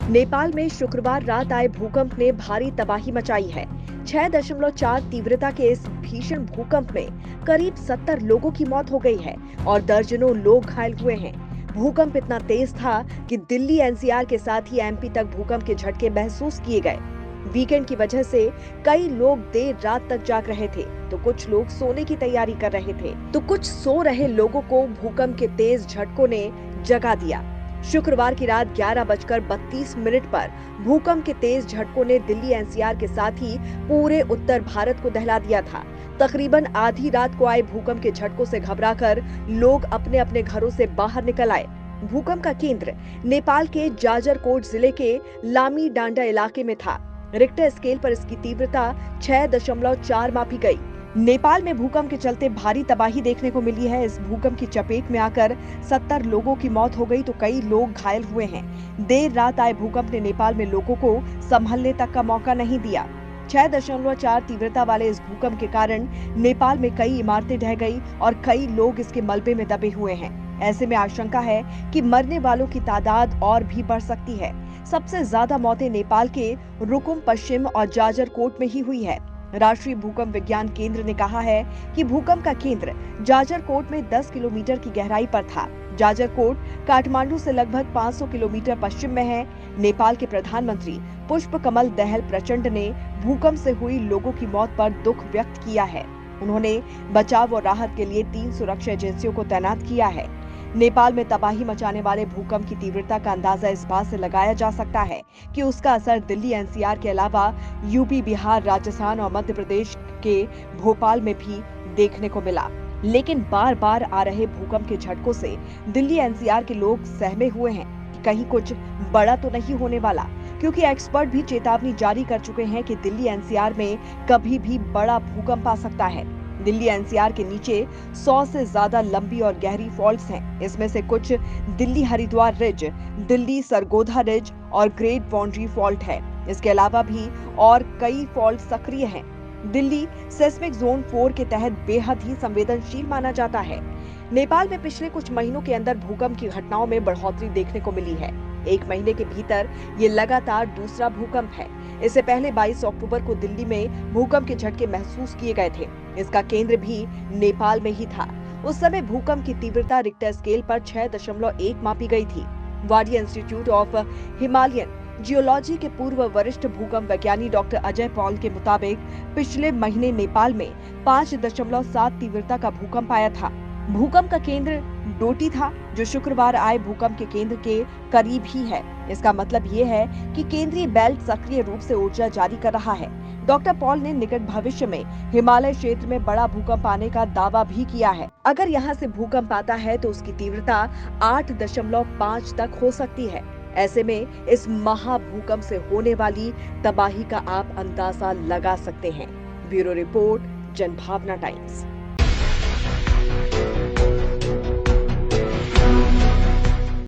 नेपाल में शुक्रवार रात आए भूकंप ने भारी तबाही मचाई है। 6.4 तीव्रता के इस भीषण भूकंप में करीब 70 लोगों की मौत हो गई है और दर्जनों लोग घायल हुए हैं। भूकंप इतना तेज था कि दिल्ली एनसीआर के साथ ही एमपी तक भूकंप के झटके महसूस किए गए। वीकेंड की वजह से कई लोग देर रात तक जाग रहे थे, तो कुछ लोग सोने की तैयारी कर रहे थे, तो कुछ सो रहे लोगों को भूकंप के तेज झटकों ने जगा दिया। शुक्रवार की रात 11:32 पर भूकंप के तेज झटकों ने दिल्ली एनसीआर के साथ ही पूरे उत्तर भारत को दहला दिया था। तकरीबन आधी रात को आए भूकंप के झटकों से घबराकर लोग अपने अपने घरों से बाहर निकल आए। भूकंप का केंद्र नेपाल के जाजरकोट जिले के लामी डांडा इलाके में था। रिक्टर स्केल पर इसकी तीव्रता 6.4 मापी गई। नेपाल में भूकंप के चलते भारी तबाही देखने को मिली है। इस भूकंप की चपेट में आकर 70 लोगों की मौत हो गई तो कई लोग घायल हुए हैं। देर रात आए भूकंप ने नेपाल में लोगों को संभलने तक का मौका नहीं दिया। 6.4 तीव्रता वाले इस भूकंप के कारण नेपाल में कई इमारतें ढह गई और कई लोग इसके मलबे में दबे हुए हैं। ऐसे में आशंका है कि मरने वालों की तादाद और भी बढ़ सकती है। सबसे ज्यादा मौतें नेपाल के रुकुम पश्चिम और जाजरकोट में ही हुई है। राष्ट्रीय भूकंप विज्ञान केंद्र ने कहा है कि भूकंप का केंद्र जाजरकोट में 10 किलोमीटर की गहराई पर था। जाजरकोट काठमांडू से लगभग 500 किलोमीटर पश्चिम में है। नेपाल के प्रधानमंत्री पुष्प कमल दहल प्रचंड ने भूकंप से हुई लोगों की मौत पर दुख व्यक्त किया है। उन्होंने बचाव और राहत के लिए 3 सुरक्षा एजेंसियों को तैनात किया है। नेपाल में तबाही मचाने वाले भूकंप की तीव्रता का अंदाजा इस बात से लगाया जा सकता है कि उसका असर दिल्ली एनसीआर के अलावा यूपी, बिहार, राजस्थान और मध्य प्रदेश के भोपाल में भी देखने को मिला। लेकिन बार बार आ रहे भूकंप के झटकों से दिल्ली एनसीआर के लोग सहमे हुए हैं कि कहीं कुछ बड़ा तो नहीं होने वाला, क्योंकि एक्सपर्ट भी चेतावनी जारी कर चुके हैं कि दिल्ली एनसीआर में कभी भी बड़ा भूकंप आ सकता है। दिल्ली एनसीआर के नीचे 100 से ज्यादा लंबी और गहरी फॉल्ट्स हैं। इसमें से कुछ दिल्ली हरिद्वार रिज, दिल्ली सरगोधा रिज और ग्रेट बाउंड्री फॉल्ट है। इसके अलावा भी और कई फॉल्ट सक्रिय हैं। दिल्ली सेस्मिक जोन 4 के तहत बेहद ही संवेदनशील माना जाता है। नेपाल में पिछले कुछ महीनों के अंदर भूकंप की घटनाओं में बढ़ोतरी देखने को मिली है। एक महीने के भीतर ये लगातार दूसरा भूकंप है। इससे पहले 22 अक्टूबर को दिल्ली में भूकंप के झटके महसूस किए गए थे। इसका केंद्र भी नेपाल में ही था। उस समय भूकंप की तीव्रता रिक्टर स्केल पर 6.1 मापी गई थी। Wadia institute of Himalayan geology के पूर्व वरिष्ठ भूकंप वैज्ञानिक डॉक्टर अजय पॉल के मुताबिक पिछले महीने नेपाल में 5.7 तीव्रता का भूकंप आया था। भूकंप का केंद्र डोटी था, जो शुक्रवार आए भूकंप के केंद्र के करीब ही है। इसका मतलब ये है कि केंद्रीय बेल्ट सक्रिय रूप से ऊर्जा जारी कर रहा है। डॉक्टर पॉल ने निकट भविष्य में हिमालय क्षेत्र में बड़ा भूकंप आने का दावा भी किया है। अगर यहाँ से भूकंप आता है तो उसकी तीव्रता 8.5 तक हो सकती है। ऐसे में इस महाभूकंप से होने वाली तबाही का आप अंदाजा लगा सकते हैं। Bureau report, Janbhavna times.